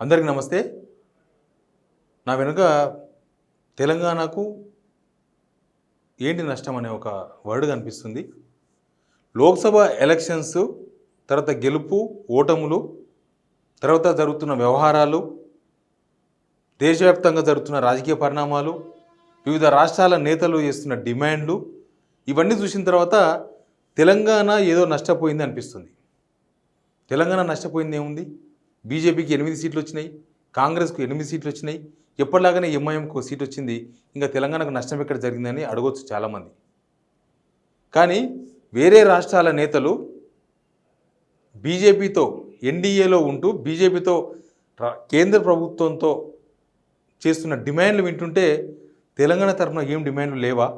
అందరికీ నమస్తే. నా వెనుక తెలంగాణకు ఏంటి నష్టం అనే ఒక వర్డ్ కనిపిస్తుంది. లోక్సభ ఎలక్షన్స్ తర్వాత గెలుపు ఓటములు, తర్వాత జరుగుతున్న వ్యవహారాలు, దేశవ్యాప్తంగా జరుగుతున్న రాజకీయ పరిణామాలు, వివిధ రాష్ట్రాల నేతలు చేస్తున్న డిమాండ్లు, ఇవన్నీ చూసిన తర్వాత తెలంగాణ ఏదో నష్టపోయింది అనిపిస్తుంది. తెలంగాణ నష్టపోయింది ఏముంది? బీజేపీకి 8 సీట్లు వచ్చినాయి, కాంగ్రెస్కు 8 సీట్లు వచ్చినాయి, ఎప్పటిలాగానే ఎంఐఎంకు సీట్ వచ్చింది. ఇంకా తెలంగాణకు నష్టం ఎక్కడ జరిగిందని అడగవచ్చు చాలామంది. కానీ వేరే రాష్ట్రాల నేతలు బీజేపీతో ఎన్డీఏలో ఉంటూ బీజేపీతో కేంద్ర ప్రభుత్వంతో చేస్తున్న డిమాండ్లు వింటుంటే తెలంగాణ తరపున ఏం డిమాండ్లు లేవా?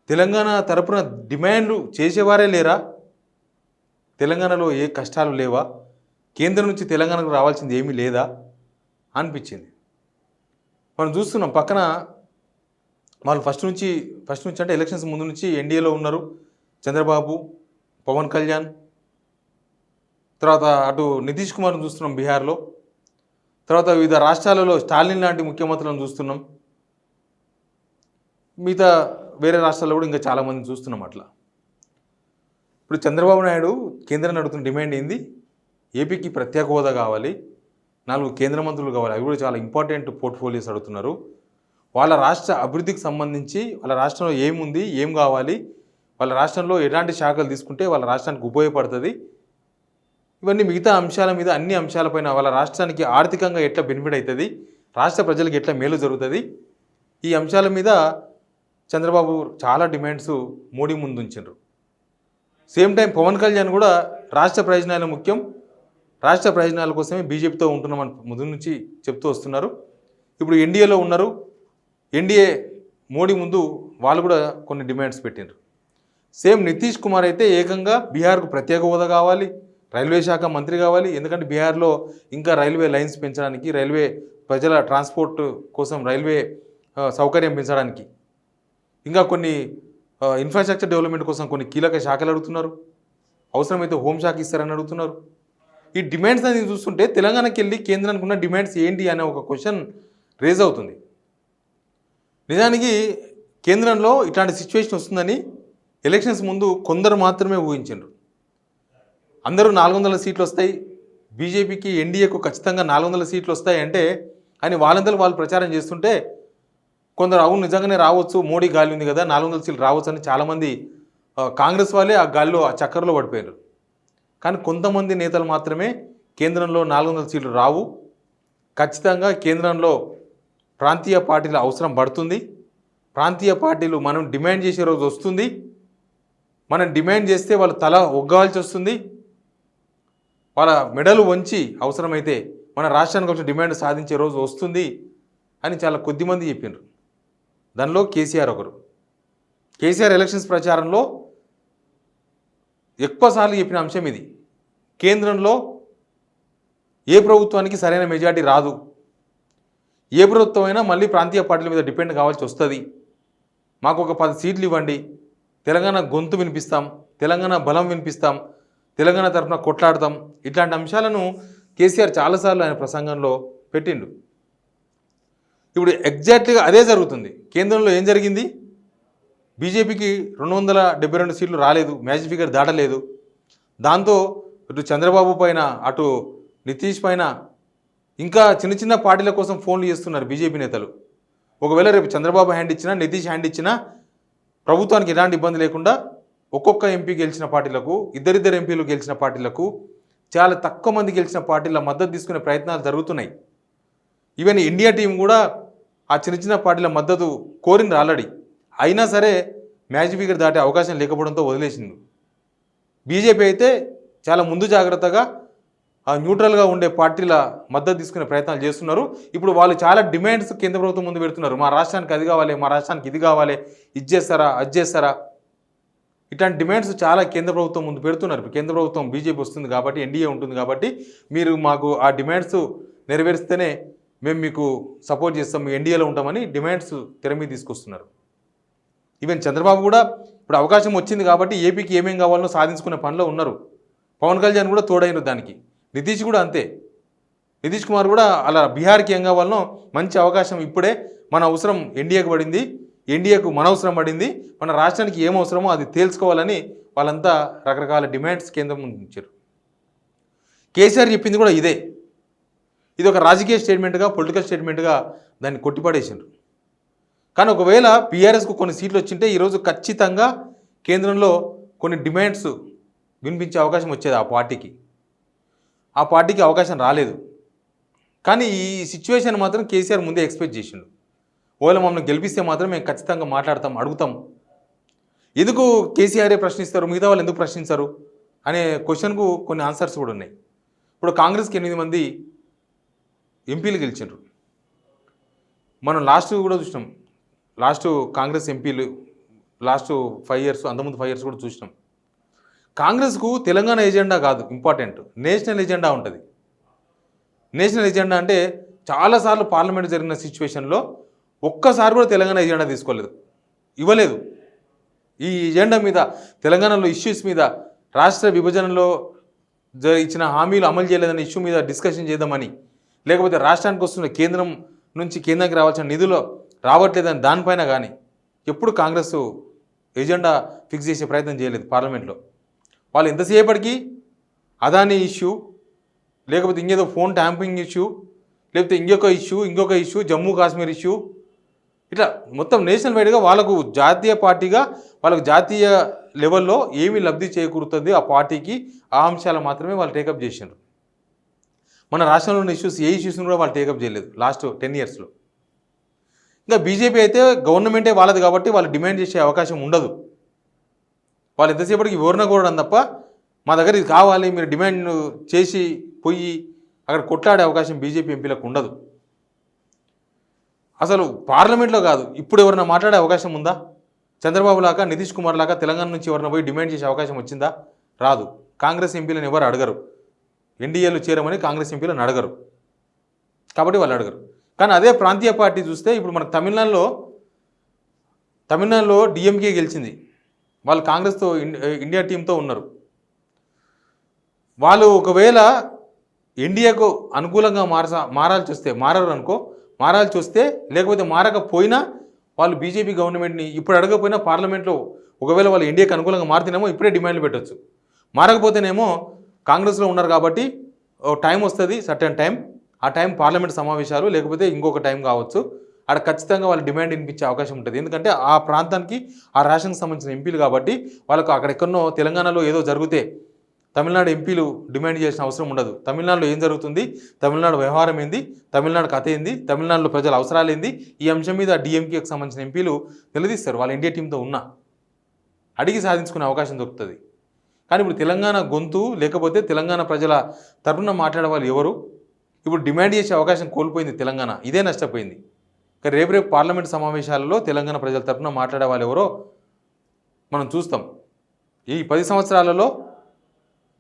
తెలంగాణ తరపున డిమాండ్లు చేసేవారే లేరా? తెలంగాణలో ఏ కష్టాలు లేవా? కేంద్రం నుంచి తెలంగాణకు రావాల్సింది ఏమీ లేదా అనిపించింది. మనం చూస్తున్నాం పక్కన వాళ్ళు ఫస్ట్ నుంచి అంటే ఎలక్షన్స్ ముందు నుంచి ఎన్డీఏలో ఉన్నారు. చంద్రబాబు, పవన్ కళ్యాణ్, తర్వాత అటు నితీష్ కుమార్ను చూస్తున్నాం బీహార్లో, తర్వాత వివిధ రాష్ట్రాలలో స్టాలిన్ లాంటి ముఖ్యమంత్రులను చూస్తున్నాం. మిగతా వేరే రాష్ట్రాల్లో కూడా ఇంకా చాలామందిని చూస్తున్నాం. అట్లా ఇప్పుడు చంద్రబాబు నాయుడు కేంద్రాన్ని అడుగుతున్న డిమాండ్ ఏంది? ఏపీకి ప్రత్యేక హోదా కావాలి, 4 కేంద్ర మంత్రులు కావాలి. అవి కూడా చాలా ఇంపార్టెంట్ పోర్ట్ఫోలియోస్ అడుగుతున్నారు. వాళ్ళ రాష్ట్ర అభివృద్ధికి సంబంధించి వాళ్ళ రాష్ట్రంలో ఏముంది, ఏం కావాలి, వాళ్ళ రాష్ట్రంలో ఎలాంటి శాఖలు తీసుకుంటే వాళ్ళ రాష్ట్రానికి ఉపయోగపడుతుంది, ఇవన్నీ మిగతా అంశాల మీద అన్ని అంశాలపైన వాళ్ళ రాష్ట్రానికి ఆర్థికంగా ఎట్లా బెనిఫిట్ అవుతుంది, రాష్ట్ర ప్రజలకు ఎట్లా మేలు జరుగుతుంది, ఈ అంశాల మీద చంద్రబాబు చాలా డిమాండ్స్ మోడీ ముందు ఉంచారు. సేమ్ టైం పవన్ కళ్యాణ్ కూడా రాష్ట్ర ప్రయోజనాలు ముఖ్యం, రాష్ట్ర ప్రయోజనాల కోసమే బీజేపీతో ఉంటున్నామని ముందు నుంచి చెప్తూ వస్తున్నారు. ఇప్పుడు ఎన్డీఏలో ఉన్నారు. ఎన్డీఏ మోడీ ముందు వాళ్ళు కూడా కొన్ని డిమాండ్స్ పెట్టినారు. సేమ్ నితీష్ కుమార్ అయితే ఏకంగా బీహార్కు ప్రత్యేక హోదా కావాలి, రైల్వే శాఖ మంత్రి కావాలి. ఎందుకంటే బీహార్లో ఇంకా రైల్వే లైన్స్ పెంచడానికి, రైల్వే ప్రజల ట్రాన్స్పోర్ట్ కోసం రైల్వే సౌకర్యం పెంచడానికి, ఇంకా కొన్ని ఇన్ఫ్రాస్ట్రక్చర్ డెవలప్మెంట్ కోసం కొన్ని కీలక శాఖలు అడుగుతున్నారు. అవసరమైతే హోంశాఖ ఇస్తారని అడుగుతున్నారు. ఈ డిమాండ్స్ అనేది చూస్తుంటే తెలంగాణకి వెళ్ళి కేంద్రానికి ఉన్న డిమాండ్స్ ఏంటి అనే ఒక క్వశ్చన్ రేజ్ అవుతుంది. నిజానికి కేంద్రంలో ఇట్లాంటి సిచ్యువేషన్ వస్తుందని ఎలక్షన్స్ ముందు కొందరు మాత్రమే ఊహించారు. అందరూ 400 సీట్లు వస్తాయి, బీజేపీకి ఎన్డీఏకు ఖచ్చితంగా 400 సీట్లు వస్తాయి అంటే అని వాళ్ళందరూ వాళ్ళు ప్రచారం చేస్తుంటే కొందరు అవును నిజంగానే రావచ్చు, మోడీ గాలి ఉంది కదా 400 సీట్లు రావచ్చు అని చాలామంది కాంగ్రెస్ వాళ్ళే ఆ గాలిలో ఆ చక్కర్లో పడిపోయారు. కానీ కొంతమంది నేతలు మాత్రమే కేంద్రంలో 400 సీట్లు రావు, ఖచ్చితంగా కేంద్రంలో ప్రాంతీయ పార్టీల అవసరం పడుతుంది, ప్రాంతీయ పార్టీలు మనం డిమాండ్ చేసే రోజు వస్తుంది, మనం డిమాండ్ చేస్తే వాళ్ళు తల ఒగ్గాల్సి వస్తుంది, వాళ్ళ మెడలు వంచి అవసరమైతే మన రాష్ట్రానికి వచ్చి డిమాండ్ సాధించే రోజు వస్తుంది అని చాలా కొద్దిమంది చెప్పినారు. దానిలో కేసీఆర్ ఒకరు. కేసీఆర్ ఎలక్షన్స్ ప్రచారంలో ఎక్కువసార్లు చెప్పిన అంశం ఇది. కేంద్రంలో ఏ ప్రభుత్వానికి సరైన మెజార్టీ రాదు, ఏ ప్రభుత్వం అయినా మళ్ళీ ప్రాంతీయ పార్టీల మీద డిపెండ్ కావాల్సి వస్తుంది, మాకు ఒక 10 సీట్లు ఇవ్వండి, తెలంగాణ గొంతు వినిపిస్తాం, తెలంగాణ బలం వినిపిస్తాం, తెలంగాణ తరఫున కొట్లాడతాం, ఇట్లాంటి అంశాలను కేసీఆర్ చాలాసార్లు ఆయన ప్రసంగంలో పెట్టిండు. ఇప్పుడు ఎగ్జాక్ట్గా అదే జరుగుతుంది. కేంద్రంలో ఏం జరిగింది? బీజేపీకి 272 సీట్లు రాలేదు, మ్యాజిక్ ఫిగర్ దాటలేదు. దాంతో ఇటు చంద్రబాబు పైన అటు నితీష్ పైన ఇంకా చిన్న చిన్న పార్టీల కోసం ఫోన్లు చేస్తున్నారు బీజేపీ నేతలు. ఒకవేళ రేపు చంద్రబాబు హ్యాండ్ ఇచ్చినా నితీష్ హ్యాండ్ ఇచ్చినా ప్రభుత్వానికి ఎలాంటి ఇబ్బంది లేకుండా ఒక్కొక్క ఎంపీ గెలిచిన పార్టీలకు, ఇద్దరిద్దరు ఎంపీలు గెలిచిన పార్టీలకు, చాలా తక్కువ మంది గెలిచిన పార్టీల మద్దతు తీసుకునే ప్రయత్నాలు జరుగుతున్నాయి. ఈవెన్ ఇండియా టీం కూడా ఆ చిన్న చిన్న పార్టీల మద్దతు కోరింది ఆల్రెడీ. అయినా సరే మ్యాజిక్ ఫిగర్ దాటే అవకాశం లేకపోవడంతో వదిలేసింది. బీజేపీ అయితే చాలా ముందు జాగ్రత్తగా న్యూట్రల్గా ఉండే పార్టీల మద్దతు తీసుకునే ప్రయత్నాలు చేస్తున్నారు. ఇప్పుడు వాళ్ళు చాలా డిమాండ్స్ కేంద్ర ప్రభుత్వం ముందు పెడుతున్నారు. మా రాష్ట్రానికి అది కావాలి, మా రాష్ట్రానికి ఇది కావాలి, ఇది చేస్తారా, అది చేస్తారా, ఇట్లాంటి డిమాండ్స్ చాలా కేంద్ర ప్రభుత్వం ముందు పెడుతున్నారు. కేంద్ర ప్రభుత్వం బీజేపీ వస్తుంది కాబట్టి, ఎన్డీఏ ఉంటుంది కాబట్టి మీరు మాకు ఆ డిమాండ్స్ నెరవేరిస్తేనే మేము మీకు సపోర్ట్ చేస్తాం, మీ ఎన్డీఏలో ఉంటామని డిమాండ్స్ తెర మీద తీసుకొస్తున్నారు. ఈవెన్ చంద్రబాబు కూడా ఇప్పుడు అవకాశం వచ్చింది కాబట్టి ఏపీకి ఏమేం కావాలో సాధించుకునే పనిలో ఉన్నారు. పవన్ కళ్యాణ్ కూడా తోడైన దానికి, నితీష్ కూడా అంతే. నితీష్ కుమార్ కూడా అలా బీహార్కి ఏం కావాలనో మంచి అవకాశం ఇప్పుడే, మన అవసరం ఎన్డీఏకు పడింది, ఎన్డీఏకు మన అవసరం పడింది, మన రాష్ట్రానికి ఏం అవసరమో అది తేల్చుకోవాలని వాళ్ళంతా రకరకాల డిమాండ్స్ కేంద్రం ముందు ఉంచారు. కేసీఆర్ చెప్పింది కూడా ఇదే. ఇది ఒక రాజకీయ స్టేట్మెంట్గా, పొలిటికల్ స్టేట్మెంట్గా దాన్ని కొట్టిపడేసిండ్రు. కానీ ఒకవేళ బీఆర్ఎస్కు కొన్ని సీట్లు వచ్చింటే ఈరోజు ఖచ్చితంగా కేంద్రంలో కొన్ని డిమాండ్స్ వినిపించే అవకాశం వచ్చేది ఆ పార్టీకి అవకాశం రాలేదు. కానీ ఈ సిచ్యువేషన్ మాత్రం కేసీఆర్ ముందే ఎక్స్పెక్ట్ చేసిండు. ఓలా మమ్మల్ని గెలిపిస్తే మాత్రం మేము ఖచ్చితంగా మాట్లాడతాం, అడుగుతాం. ఎందుకు కేసీఆరే ప్రశ్నిస్తారు, మిగతా వాళ్ళు ఎందుకు ప్రశ్నించరు అనే క్వశ్చన్కు కొన్ని ఆన్సర్స్ కూడా ఉన్నాయి. ఇప్పుడు కాంగ్రెస్కి 8 మంది ఎంపీలు గెలిచిండ్రు. మనం లాస్ట్ కూడా చూసినాం, లాస్ట్ కాంగ్రెస్ ఎంపీలు లాస్ట్ 5 years, అంతకుముందు 5 years కూడా చూసినాం. కాంగ్రెస్కు తెలంగాణ ఎజెండా కాదు ఇంపార్టెంట్, నేషనల్ ఎజెండా ఉంటుంది. నేషనల్ ఎజెండా అంటే చాలాసార్లు పార్లమెంట్ జరిగిన సిచ్యువేషన్లో ఒక్కసారి కూడా తెలంగాణ ఎజెండా తీసుకోలేదు, ఇవ్వలేదు. ఈ ఎజెండా మీద, తెలంగాణలో ఇష్యూస్ మీద, రాష్ట్ర విభజనలో ఇచ్చిన హామీలు అమలు చేయలేదనే ఇష్యూ మీద డిస్కషన్ చేద్దామని, లేకపోతే రాష్ట్రానికి వస్తున్న కేంద్రం నుంచి కేంద్రానికి రావాల్సిన నిధులు రావట్లేదని దానిపైన కానీ ఎప్పుడు కాంగ్రెస్ ఎజెండా ఫిక్స్ చేసే ప్రయత్నం చేయలేదు పార్లమెంట్లో. వాళ్ళు ఎంతసేపటికి అదానీ ఇష్యూ, లేకపోతే ఇంకేదో ఫోన్ ట్యాంపింగ్ ఇష్యూ, లేకపోతే ఇంకొక ఇష్యూ జమ్మూ కాశ్మీర్ ఇష్యూ, ఇట్లా మొత్తం నేషనల్ వైడ్గా వాళ్ళకు జాతీయ పార్టీగా వాళ్ళకు జాతీయ లెవెల్లో ఏమి లబ్ధి చేకూరుతుంది ఆ పార్టీకి, ఆ అంశాలు మాత్రమే వాళ్ళు టేకప్ చేసినారు. మన రాష్ట్రంలో ఉన్న ఏ ఇష్యూస్ని కూడా వాళ్ళు టేకప్ చేయలేదు లాస్ట్ 10 yearsలో. ఇంకా బీజేపీ అయితే గవర్నమెంటే వాళ్ళది కాబట్టి వాళ్ళు డిమాండ్ చేసే అవకాశం ఉండదు. వాళ్ళు ఎంతసేపటికి వివరణ కోరడం తప్ప మా దగ్గర ఇది కావాలి మీరు డిమాండ్ చేసి పోయి అక్కడ కొట్లాడే అవకాశం బీజేపీ ఎంపీలకు ఉండదు. అసలు పార్లమెంట్లో కాదు, ఇప్పుడు ఎవరైనా మాట్లాడే అవకాశం ఉందా? చంద్రబాబు లాగా, నితీష్ కుమార్ లాగా తెలంగాణ నుంచి ఎవరైనా పోయి డిమాండ్ చేసే అవకాశం వచ్చిందా? రాదు. కాంగ్రెస్ ఎంపీలను ఎవరు అడగరు, ఎన్డీఏలో చేరమని కాంగ్రెస్ ఎంపీలను అడగరు, కాబట్టి వాళ్ళు అడగరు. కానీ అదే ప్రాంతీయ పార్టీ చూస్తే ఇప్పుడు మనకు తమిళనాడులో డిఎంకే గెలిచింది, వాళ్ళు కాంగ్రెస్తో ఇండియా టీంతో ఉన్నారు. వాళ్ళు ఒకవేళ ఎన్డీఏకు అనుకూలంగా మారాల్సి వస్తే మారాల్సి వస్తే లేకపోతే మారకపోయినా వాళ్ళు బీజేపీ గవర్నమెంట్ని ఇప్పుడు అడగకపోయినా పార్లమెంట్లో ఒకవేళ వాళ్ళు ఎన్డీఏకి అనుకూలంగా మారితేనేమో ఇప్పుడే డిమాండ్లు పెట్టవచ్చు, మారకపోతేనేమో కాంగ్రెస్లో ఉన్నారు కాబట్టి టైం వస్తుంది, సర్టెన్ టైం, ఆ టైం పార్లమెంట్ సమావేశాలు లేకపోతే ఇంకొక టైం కావచ్చు, అక్కడ ఖచ్చితంగా వాళ్ళు డిమాండ్ వినిపించే అవకాశం ఉంటుంది. ఎందుకంటే ఆ ప్రాంతానికి, ఆ రాష్ట్రానికి సంబంధించిన ఎంపీలు కాబట్టి వాళ్ళకు అక్కడెక్కడో తెలంగాణలో ఏదో జరిగితే తమిళనాడు ఎంపీలు డిమాండ్ చేసిన అవసరం ఉండదు. తమిళనాడులో ఏం జరుగుతుంది, తమిళనాడు వ్యవహారం ఏంది, తమిళనాడు కథ ఏంది, తమిళనాడులో ప్రజల అవసరాలు ఏంది, ఈ అంశం మీద డిఎంకేకి సంబంధించిన ఎంపీలు నిలదీస్తారు. వాళ్ళ ఇండియా టీంతో ఉన్నా అడిగి సాధించుకునే అవకాశం దొరుకుతుంది. కానీ ఇప్పుడు తెలంగాణ గొంతు లేకపోతే తెలంగాణ ప్రజల తరఫున మాట్లాడే వాళ్ళు ఎవరు? ఇప్పుడు డిమాండ్ చేసే అవకాశం కోల్పోయింది తెలంగాణ, ఇదే నష్టపోయింది. కానీ రేపు పార్లమెంట్ సమావేశాలలో తెలంగాణ ప్రజల తరఫున మాట్లాడే వాళ్ళు ఎవరో మనం చూస్తాం. ఈ 10 సంవత్సరాలలో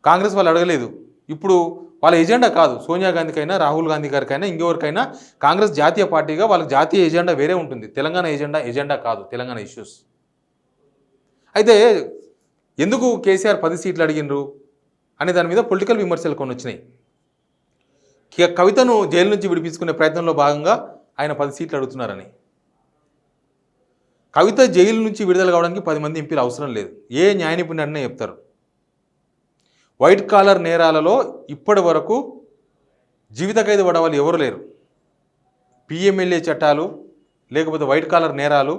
కాంగ్రెస్ వాళ్ళు అడగలేదు. ఇప్పుడు వాళ్ళ ఎజెండా కాదు, సోనియా గాంధీకైనా రాహుల్ గాంధీ గారికైనా ఇంకెవరికైనా కాంగ్రెస్ జాతీయ పార్టీగా వాళ్ళకి జాతీయ ఎజెండా వేరే ఉంటుంది, తెలంగాణ ఎజెండా కాదు, తెలంగాణ ఇష్యూస్. అయితే ఎందుకు కేసీఆర్ 10 సీట్లు అడిగినరు అనే దాని మీద పొలిటికల్ విమర్శలు కొన్ని వచ్చినాయి. కవితను జైలు నుంచి విడిపించుకునే ప్రయత్నంలో భాగంగా ఆయన 10 సీట్లు అడుగుతున్నారని. కవిత జైలు నుంచి విడుదల కావడానికి 10 మంది ఎంపీలు అవసరం లేదు, ఏ న్యాయ నిపుణుడినే చెప్తారు. వైట్ కాలర్ నేరాలలో ఇప్పటి వరకు జీవిత ఖైదు పడవాలి ఎవరు లేరు. పిఎంఎల్ఏ చట్టాలు లేకపోతే వైట్ కాలర్ నేరాలు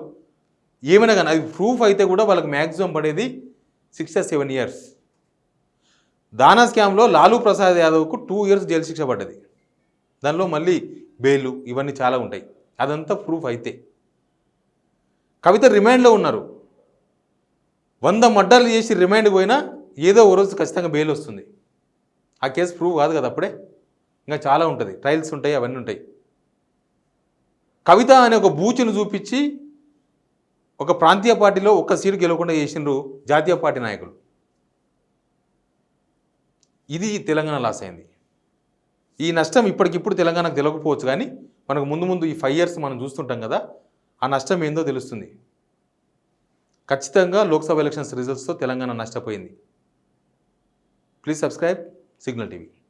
ఏమైనా కానీ అది ప్రూఫ్ అయితే కూడా వాళ్ళకి మ్యాక్సిమం పడేది 6 or 7 years. దానా స్కామ్లో లాలూ ప్రసాద్ యాదవ్కు 2 years జైలు శిక్ష పడ్డది. దానిలో మళ్ళీ బెయిలు ఇవన్నీ చాలా ఉంటాయి, అదంతా ప్రూఫ్ అయితే. కవిత రిమాండ్లో ఉన్నారు, 100 మర్డర్లు చేసి రిమాండ్ పోయినా ఏదో ఓ రోజు ఖచ్చితంగా బెయిల్ వస్తుంది. ఆ కేసు ప్రూవ్ కాదు కదా అప్పుడే, ఇంకా చాలా ఉంటుంది, ట్రయల్స్ ఉంటాయి, అవన్నీ ఉంటాయి. కవిత అనే ఒక బూచును చూపించి ఒక ప్రాంతీయ పార్టీలో ఒక్క సీటు గెలవకుండా చేసిండ్రు జాతీయ పార్టీ నాయకులు. ఇది తెలంగాణ లాస్ అయింది. ఈ నష్టం ఇప్పటికిప్పుడు తెలంగాణకు తెలియకపోవచ్చు, కానీ మనకు ముందు ఈ 5 years మనం చూస్తుంటాం కదా, ఆ నష్టం ఏందో తెలుస్తుంది. ఖచ్చితంగా లోక్సభ ఎలక్షన్స్ రిజల్ట్స్తో తెలంగాణ నష్టపోయింది. Please subscribe signal TV.